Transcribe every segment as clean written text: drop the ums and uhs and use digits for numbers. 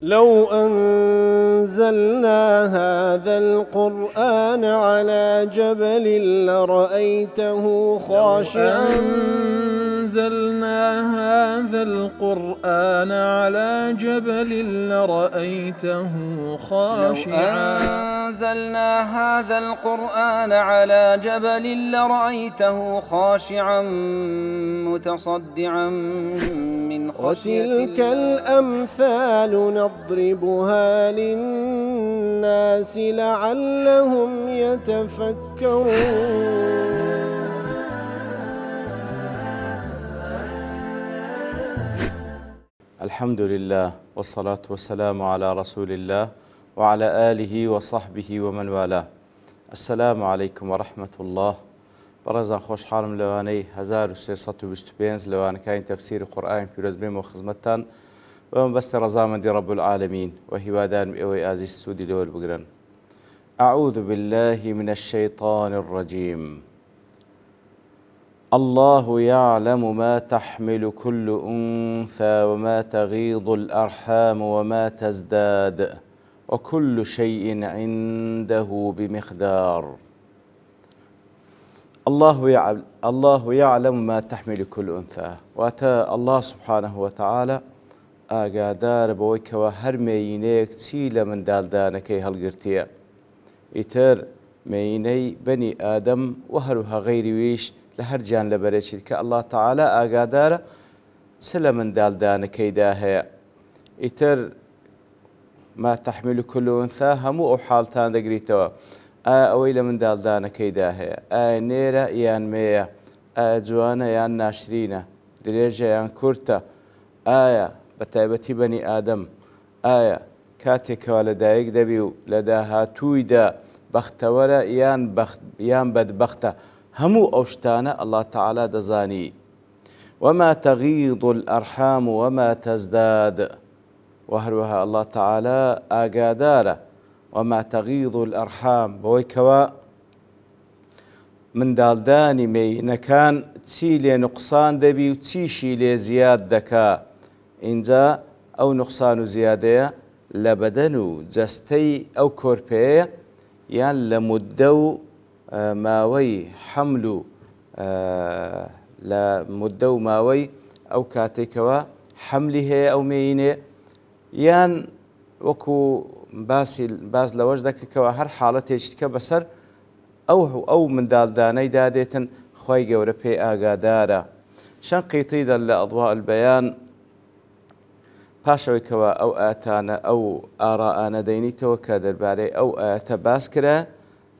لو أنزلنا هذا القرآن على جبل لرأيته خاشعا أنزلنا هذا القرآن على جبل لرأيته خاشعا أنزلنا هذا القرآن على جبل لرأيته خاشعا متصدعا من خشية وتلك الأمثال نضربها للناس لعلهم يتفكرون. الحمد لله والصلاة والسلام على رسول الله وعلى آله وصحبه ومن والاه. السلام عليكم ورحمة الله. برزان خوش حالم لواني 1325 لوان كاين تفسير القرآن في رزبين وخزمتان ومن بست رزامن دي رب العالمين وهوادان بأوي آزي السودي لول بقران. أعوذ بالله من الشيطان الرجيم. الله يعلم ما تحمل كل أنثى وما تغيض الأرحام وما تزداد وكل شيء عنده بمقدار. الله يعلم ما تحمل كل أنثى. وأتى الله سبحانه وتعالى ئاگادار بەوەی کەوا هەر مێینەیەک چی لە منداڵدانەکەی هەڵگرتیە. ئیتر مێینەی بەنی ئادەم و هەروها غەیری ویش لە هەر گیان لەبەرێکی کە ئەڵڵا تەعالا ئاگادارە چ لە منداڵدانەکەیدا هەیە. ئیتر ما تحمل كل أنثى هەموو ئەو حاڵتان دەگریتەوە. ئایا ئەوەی لە منداڵدانەکەیدا هەیە ئایا نێرە یان مێیە، ئایا جوانە یان ناشرینە، درێژە یان کورتە، ئایا بەتایبەتی بەنی ئادەم ئایا کاتێکەوە لەدایک دەبی و لە داهاتوویدا بەختەوەرە یان بەدبەختە، هەموو ئەو شتانە ئەڵڵا تەعالا دەزانی. وما تغيض الأرحام وما تزداد. وهروها الله تعالى ئاگادارە وما تغيض الأرحام بەوەی کەوا منداڵدانی مێینەکان چی لێ نوقسان دەبی و چیشی لێ زیاد دەکا. اینجا ئەو نوقسان و زیادەیە لە بەدەن و جەستەی ئەو کۆرپەیە یان لە موددە و ماوەی حەمل و لە موددە و ماوەی ئەو کاتێکەوە حەملی هەیە ئەو مێینێ، یان وەکو باز لەوەش دەکەکەوە هەر حاڵەتێکی کە بەسەر ئەو منداڵدانەی دادێتن خوای گەورە پێی ئاگادارە. شەنقیتیدا لە ئەضواء البەیان پاشەوەی کەوە ئەو ئاەتانە ئەو ئاڕائانە دەینیتەوە کە دەربارەی ئەو ئاەتە باس کرا،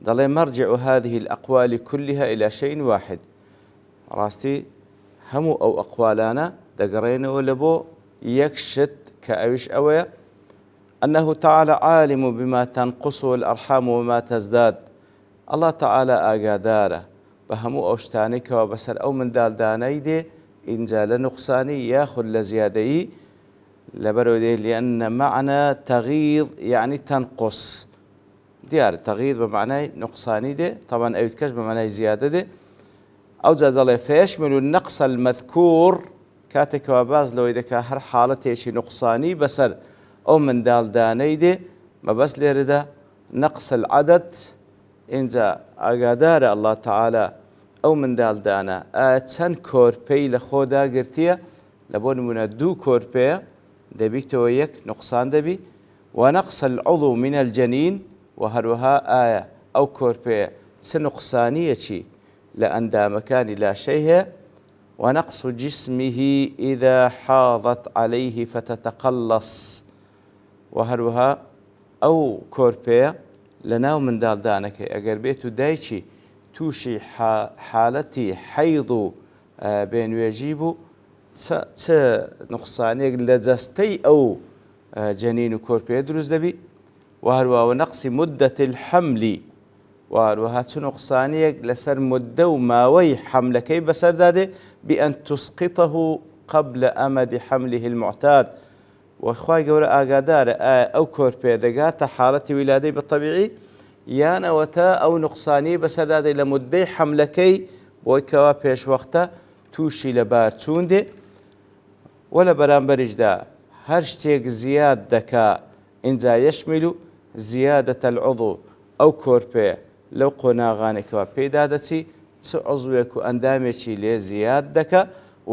دەڵێ مەرجع هذه الأقوال كلها إلى شيء واحد. ڕاستی هەموو ئەو ئەقوالانە دەگەڕێنەوە لە بۆ یەک شت کە ئەویش ئەوەیە أنه تعالى عالم بما تنقص الأرحام وما تزداد. الله تعالى ئاگادارە بە هەموو ئەو شتانەی کەوە بەسەر ئەو منداڵدانەی دێ ئینجا لە نوقسانی یاخود لە زیادەیی لەبەرەوەی دێ لأن معنى تغيض يعني تنقص. دیارە تغيض بمعنای نقصانی دێ، طبعا ئەویت کەش بمعنای زیادە دێ. ئەو جا دەڵێ فيشمل النقص المذكور کاتێکەوە باز لەوەی دەکا هەر حاڵەتێکی نقصانی بەسەر ئەو منداڵدانەی دێ مەبەست لێرەدا نقص العدد. اینجا ئاگادارە الله تعالى ئەو منداڵدانە ئایا چەند کۆرپەی لە خۆدا گرتیە، لە بۆ نمونە 2 کۆرپەیە دەبیتەوە یەک نقصان دەبی. ونقص العضو من الجنين وهروها ئایا ئەو کۆرپەیە چ نقصانیەکی لە ئەندامەکانی لاشەی هەیە. ونقص جسمه إذا حاضت عليه فتتقلص. وهروها ئەو کۆرپەیە لە ناو منداڵدانەکەی ئەگەر بێت و دایکی تووشی حالەتی حەیض و بێنوێژی بوو، چ نقصانێک لە جەستەی ئەو جەنین و کۆرپەیە دروست دەبی. وهروها ونقص مدة الحمل. وهروها چ نقصانێک لەسەر موددە و ماوەی حەملەکەی بەسەردادێ بأن تسقطه قبل أمد حمله المعتاد. وخوای گەورە ئاگادارە ئایا ئەو کۆرپەیە دەگاتە حاڵەتی ویلادەی بەتەبیعی یان ئەوەتە ئەو نقصانی بەسەردادێ لە موددەی حەملەکەی بۆی کەوا پێشوەختە تووشی لە بار چوون دێ. وە لە بەرامبەریشدا هەر شتێک زیاد دەکا ئینجا یەشمیل زیادەتە العضو ئەو کۆرپەیە لەو قۆناغانێکەوە پێدا دەچی چ عضوێک و ئەندامێکی لێ زیاد دەکا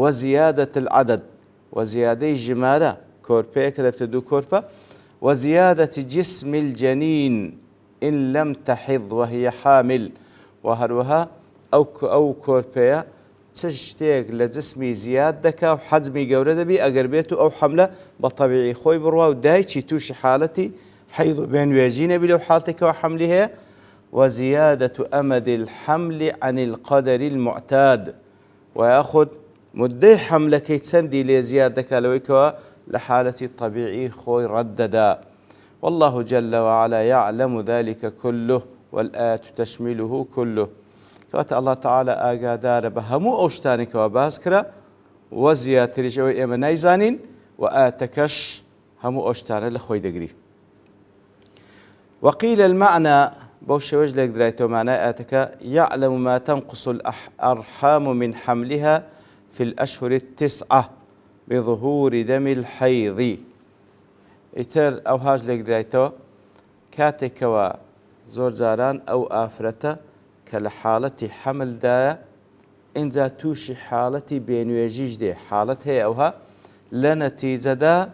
و زیادەت العدد و زیادەی ژمارە کۆرپەیە کە دەبتە دوو کۆرپە و زیادەتی جسم الجنین إن لم تحض وهي حامل و هەروەها ئەو کۆرپەیە چ شتێک لە جسمی زیاد دەکا و حەجمی گەورە دەبی ئەگەر بێت و ئەو حەملە بە تەبیعی خۆی بڕوا و دایکی تووشی حاڵەتی حەیض و بێنوێژی نەبی لەو حاڵتێکەوە حەملی هەیە وزيادة أمد الحمل عن القدر المعتاد ويأخذ مدة حملك تسندي لزيادة لويكوا لحالة الطبيعي خوي رددا والله جل وعلا يعلم ذلك كله والآيات تشمله كله كوات الله تعالى آقادار بهمو أوشتانك وباسكرا وزيادة رجوي إما نيزانين وآتكش همو أوشتان لخوي دقري وقيل المعنى بوش وجلك درايتو معناه آتك يعلم ما تنقص الأرحام من حملها في الأشهر التسعة بظهور دم الحيض إتر أو هاج لك درايتو كاتك وزور زاران أو آفرته كالحالة حمل دا إنزا توشي حالة بينويجيج دي حالة هي أوها لنتيجة دا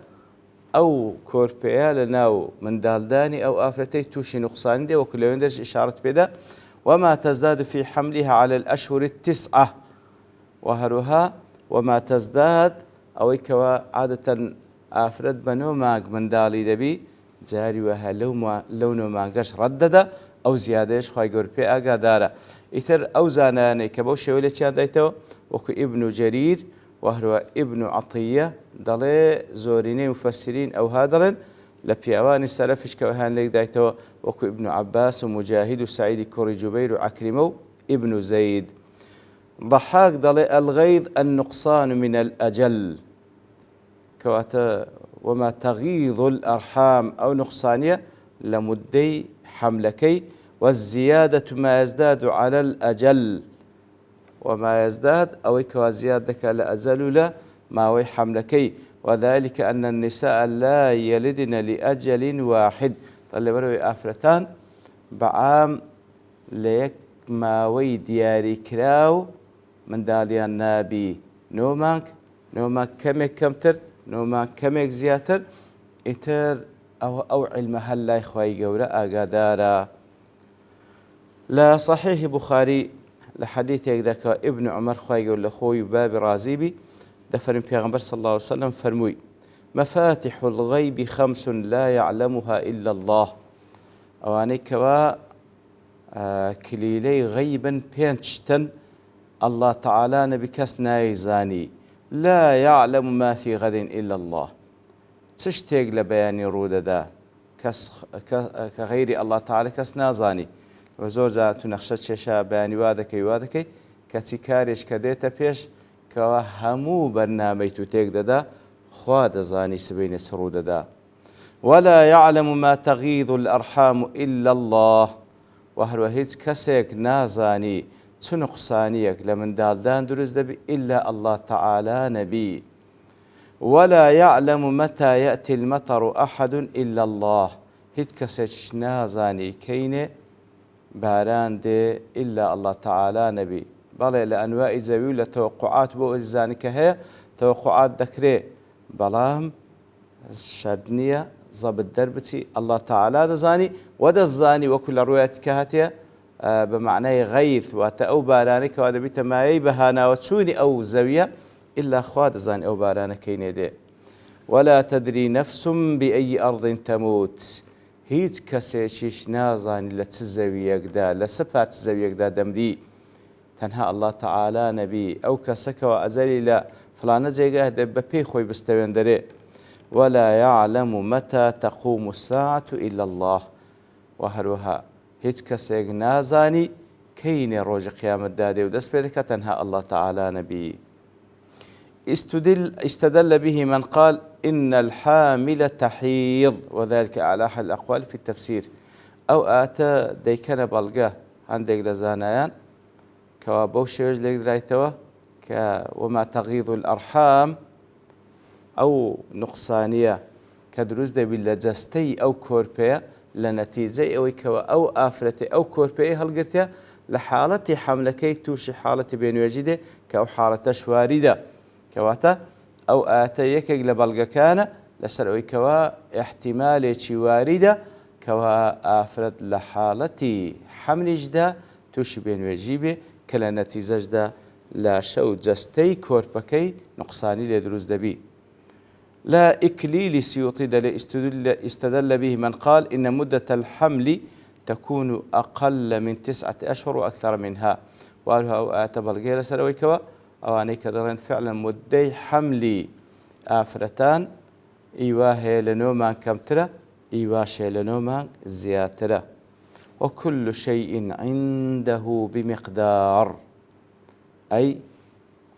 أو كوربيا لناو من دالداني أو آفرتي توشي نقصان دي وكل يوم درج إشارة بدا وما تزداد في حملها على الأشهر التسعة وهروها وما تزداد أو إكوا عادة آفرت بنو ماق من دالي دبي جاري وها لونو ماقش رددا أو زيادهش خواهي كوربيا قادارة إثر أو زاناني كبوشي وليتشان دايتو وكو ابن جرير وهو ابن عطية دلي زوريني مفسرين أو هادرن لبيعواني سلفش كوهان ليك دايتو وكو ابن عباس ومجاهد وسعيد كوري جبير وعكرمو ابن زيد ضحاك دلي الغيظ النقصان من الأجل كواتا وما تغيظ الأرحام أو نقصانية لمدي حملكي والزيادة ما يزداد على الأجل وما يزداد أو إكوا زيادك لأزل لا ما وي حملكي وذلك أن النساء لا يلدن لأجل واحد طلع بروي آفرتان بعام ليك ما وي دياري كراو من داليان نابي نوماك كمك كمتر نوماك كمك زياتر إتر أو علم هل لا إخوائي قولا أقادارا لا صحيح بخاري لحديث ذاك ابن عمر خواي يقول لخوي باب رازيبي دفر بيغمبر صلى الله عليه وسلم فرموي مفاتح الغيب 5 لا يعلمها إلا الله أواني كوا كليلي غيبا بينتشتن الله تعالى نبكس نايزاني لا يعلم ما في غد إلا الله تشتيق لبياني روددا كغير الله تعالى كس نازاني وزور جان تو نقشة شاشة بياني وادكي كتي كاريش كديتا بيش كوا همو برنامج تو تيك دادا خواد زاني سبين سرود دا ولا يعلم ما تغيظ الأرحام إلا الله وهر هيج كسيك نازاني تنقصانيك لمن دالدان درز دبي إلا الله تعالى نبي ولا يعلم متى يأتي المطر أحد إلا الله هيج كسيك نازاني كينه باران دي إلا الله تعالى نبي بل لأنواع زويل لتوقعات بو الزانك هي توقعات ذكري بلام شدنية ضبط دربتي الله تعالى نزاني ودا الزاني وكل روايات كهاتية بمعنى غيث وتأو بارانك وهذا بتمايي بهانا وتسوني أو زاوية إلا خواد زاني أو بارانك كينيدي ولا تدري نفس بأي أرض تموت هيج كسيشيش نازاني لتزاويك دا لسبات زاويك دا دمدي تنها الله تعالى نبي أو كسك وأزلي لا فلانة زيقه دببي خوي بستوين دري ولا يعلم متى تقوم الساعة إلا الله وهروها هيج كسيق نازاني كين روج قيام الدادي ودس بيدك تنها الله تعالى نبي استدل به من قال إن الحامل تحيض وذلك على أحد الأقوال في التفسير أو آتا ديكنا بلغة عندك لزانيان كوابوش يجلق درايتوا وما تغيظ الأرحام أو نقصانية كدروز دەبی لە جەستەی ئەو کۆرپەیە لە نەتیجەی ئەوەی کەوە ئەو ئافرەتی ئەو کۆرپەیە هەڵگرتە لە حاڵەتی حەملەکەی تووشی حاڵەتی بێنوێژی دێ کە ئەو حاڵەتە شواریدە کەواتە ئەو ئاتە یەکێک لە بەڵگەکانە لەسەر ئەوەی کەوە احتیمالێکی واریدە کەوە ئافرەت لە حاڵەتی حەملیشدا تووشی بێنوێژی بێ کە لە نەتیجەشدا لاشە و جەستەی کۆرپەکەی نقصانی لێ دروست دەبی. لا إكليل سيوطي استدل به من قال إن مدة الحمل تكون أقل من 9 أشهر وأكثر منها وهو أعتبر غير سرويكوا أو أني كذلك فعلا مدي حملي آفرتان إيواه لنوما كمترة إيواش لنوما زياترة وكل شيء عنده بمقدار أي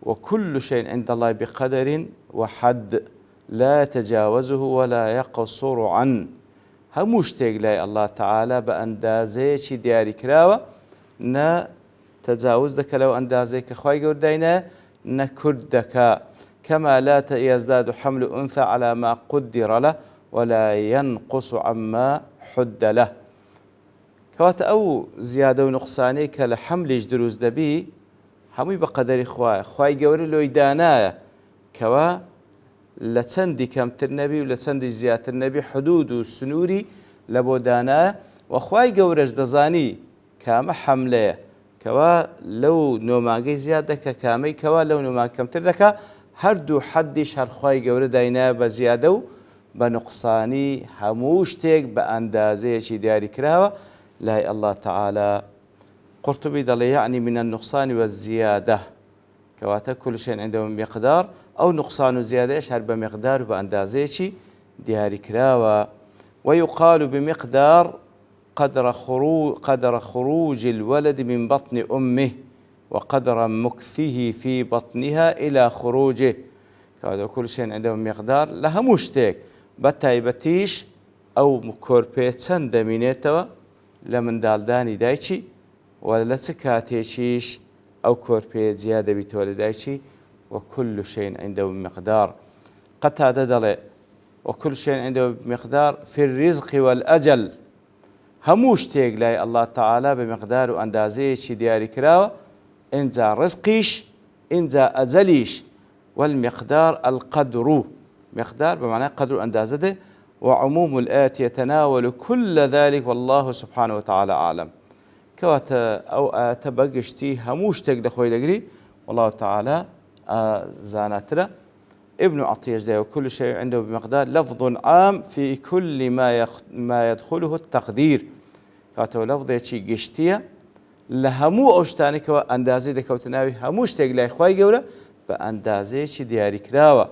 وكل شيء عند الله بقدر وحد لا يتجاوزه ولا يقصر عنه هەموو شتێک لای الله تعالى بە ئەندازەیەکی دیاری کراوە نە تەجاوز دەکە لەو ئەندازەی کە خوای گەورە داینە نە کورد دەکا كما لا يزداد حمل أنثى على ما قدر له ولا ينقص عما حد له کەواتە ئەو زیادە و نقصانەی کە لە حەملیش دروست دەبی هەمووی بە قەدەری خوایە خوای گەورە لۆی دانایە کەوە لە چەندی کەمتر نەبی و لە چەندی زیاتر نەبی حدود و سنووری لە بۆ دانایە وەخوای گەورەش دەزانی کامە حەملەیە کەوا لەو نۆماگەی زیاد دەکە کامەی کەوا لەو نۆماگ کەمتر دەکا هەردوو حەدیش هەر خوای گەورە داینایە بە زیادە و بە نقصانی هەموو شتێک بە ئەندازەیەکی دیاری کراوە لای الله تعالى. قرطبي دەڵێ يعني من النقصان والزيادة كواتا كل شيء عنده مقدار أو نقصان وزيادة هر بمقدار بأندازيشي دياري كراوة. ويقال بمقدار قدر خروج الولد من بطن أمه وقدر مكثه في بطنها إلى خروجه كواتا كل شيء عنده مقدار لها مشتك بتايبتيش أو كوربيت سند منيتوا لمن دالداني دايشي ولا لتكاتيشيش أو كوربيت زيادة بتولدايشي وكل شيء عنده مقدار. قتادة دلي وكل شيء عنده مقدار في الرزق والأجل هموش تيقلاي الله تعالى بمقدار وأندازيش دياري كراوة إنزا رزقيش إنزا أزليش والمقدار القدر مقدار بمعنى قدر أندازده وعموم الآيات يتناول كل ذلك والله سبحانه وتعالى أعلم. كواتا أو تبقشتي هموش تيقل خوي دقري والله تعالى زاناترا. ابن عطية جدي وكل شيء عنده بمقدار لفظ عام في كل ما يدخله التقدير كاتو لفظ يشي قشتية لهمو أوشتاني كوا أندازي دكوتناوي هموش تقلي خواي قولة بأندازي شي دياري كراوة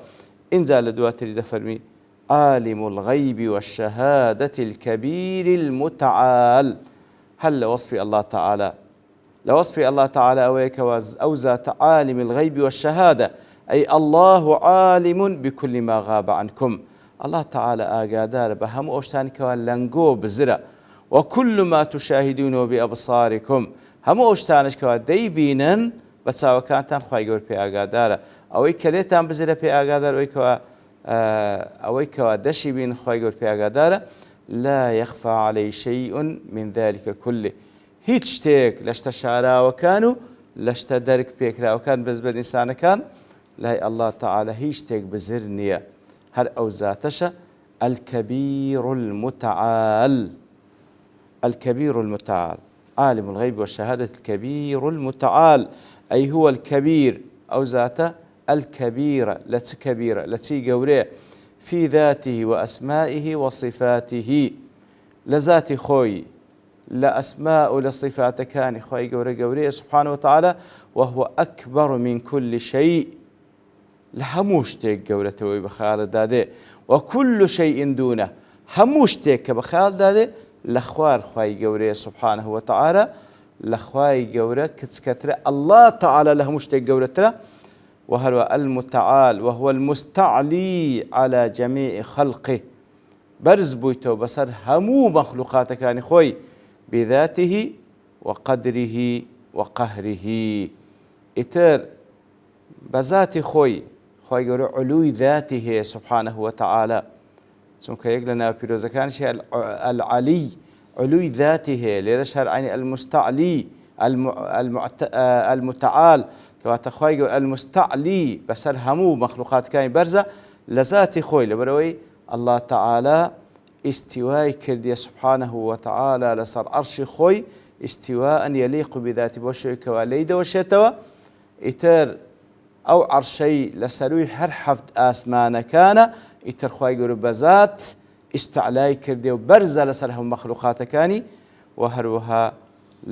إنزال دواتري دفرمي عالم الغيب والشهادة الكبير المتعال. هل لوصف الله تعالى لوصف الله تعالى أويك أوزات عالم الغيب والشهادة أي الله عالم بكل ما غاب عنكم الله تعالى آقادار بهم أوشتانك ولنقو بزرع وكل ما تشاهدونه بأبصاركم هم أوشتانك ديبينا بس وكانتان خواهي قول في آقادار أويك ليتان بزرع في آقادار أويك دشي بين خواهي قول في آقادار لا يخفى عليه شيء من ذلك كله هيت شتيك لشت شعرا وكانوا لشت درك بيكرا وكان بزبد الإنسان كان لا الله تعالى هيشتيك بزرنية هر أوزاتش الكبير المتعال الكبير المتعال عالم الغيب والشهادة الكبير المتعال أي هو الكبير أوزاته الكبيرة لتكبيرة لتي قوريه في ذاته وأسمائه وصفاته لذات خوي لا أسماء لصفات كان خوي قوري سبحانه وتعالى وهو أكبر من كل شيء لهموشتك قورته بخال داده وكل شيء دونه هموشتك بخال داده لخوار خوي قوري سبحانه وتعالى لخواي قوري كتسكتره الله تعالى لهموشتك قورته وهو المتعال وهو المستعلي على جميع خلقه برز بويتو بصر همو مخلوقاتك يعني خوي بذاته وقدره وقهره إتر بذات خوي خۆی گەورە علووی ذاتی هەیە سبحانه وتعالى چونکە یەک لە ناو پیرۆزەکانشی العلی علووی ذاتی هەیە لێرەش هەر عینی المستعلی المتعال کەواتە خۆی گەورە المستعلی بەسەر هەموو مەخلوقاتەکانی بەرزە لە ذاتی خۆی لەبەرەوەی الله تعالى استوای کردیە سبحانه وتعالى لەسەر عەرشی خۆی استواء يليق بذاتی بۆ شێوەی کەوا لێی دەوەشێتەوە ئیتر ئەو عەرشەی لەسەروی هەر حەفت ئاسمانەکانە ئیتر خۆی گەورە بەذات استعلای کردێ و بەرزە لەسەر هەموو مەخلوقاتەکانی و هەروەها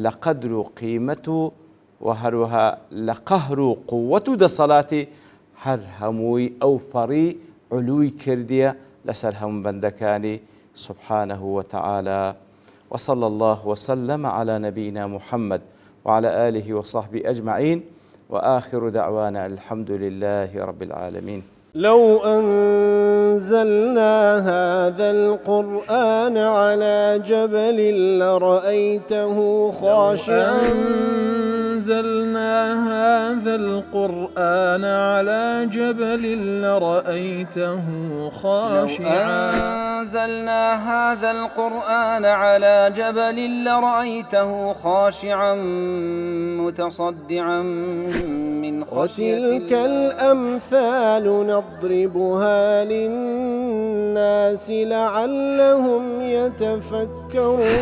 لە قەدر و قیمەت و هەروەها لە قەهر و قووەت و دەسەڵاتی هەر هەمووی ئەو پەڕی علووی کردیە لەسەر هەموو بەندەکانی سبحانه وتعالى وصلى الله وسلم على نبينا محمد وعلى آله وصحبه أجمعين وآخر دعوانا الحمد لله رب العالمين. لو أنزلنا هذا القرآن على جبل لرأيته خاشعا أنزلنا هذا القرآن على جبل لرأيته خاشعا أنزلنا هذا القرآن على جبل لرأيته خاشعا متصدعا من خشية وتلك الأمثال نضربها للناس لعلهم يتفكرون.